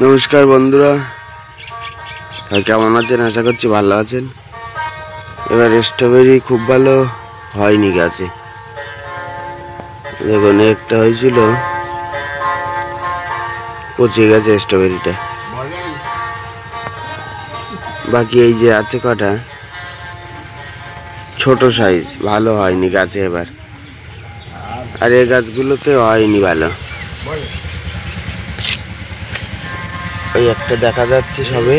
নমস্কার বন্ধুরা, কেমন আছেন? আশা করছি ভালো আছেন। এবার স্ট্রবেরি খুব ভালো হয়নি গাছে। দেখুন, একটা হয়েছিল, পচে গেছে স্ট্রবেরিটা। বাকি এই যে আছে কটা ছোট সাইজ, ভালো হয়নি গাছে এবার। আর এই গাছগুলোতে হয়নি ভালো। ওই একটা দেখা যাচ্ছে সবে,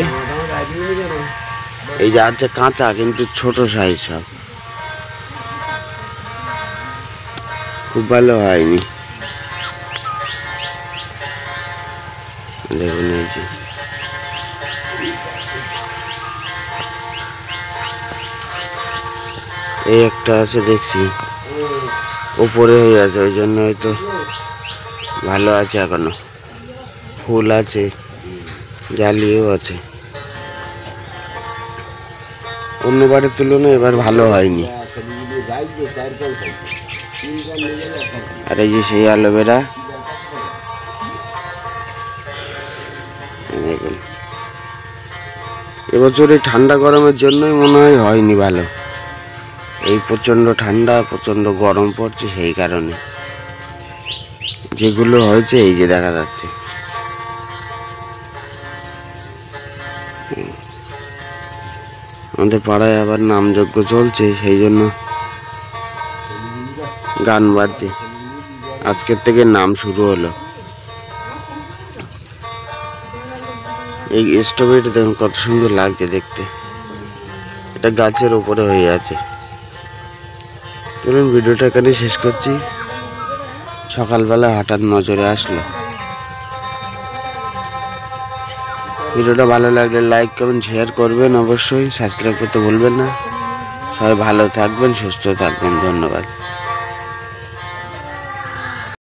এই যে আছে কাঁচা, কিন্তু ছোট সাইজ সব, খুব ভালো হয়নি। দেখুন এই যে এই একটা আছে, দেখছি উপরে হয়ে আছে, ওই জন্য হয়তো ভালো আছে। এখনো ফুল আছে, জালিও আছে। অন্যবারের তুলনায় এবার ভালো হয়নি। আর এই যে সেই অ্যালোভেরা, দেখুন এবছর এই ঠান্ডা গরমের জন্যই মনে হয় হয়নি ভালো। এই প্রচণ্ড ঠান্ডা, প্রচণ্ড গরম পড়ছে, সেই কারণে যেগুলো হয়েছে এই যে দেখা যাচ্ছে। আমাদের পাড়ায় আবার নামযজ্ঞ চলছে, সেই জন্য গান বাজছে। আজকের থেকে নাম শুরু হলো। এই স্ট্রবেরিটা দেখুন কত সুন্দর লাগছে দেখতে। এটা গাছের উপরে হয়ে আছে। চলুন ভিডিওটা এখানে শেষ করছি। সকালবেলা হঠাৎ নজরে আসলো। ভিডিওটা ভালো লাগলে লাইক, কমেন্ট, শেয়ার করবেন। অবশ্যই সাবস্ক্রাইব করতে ভুলবেন না। সবাই ভালো থাকবেন, সুস্থ থাকবেন। ধন্যবাদ।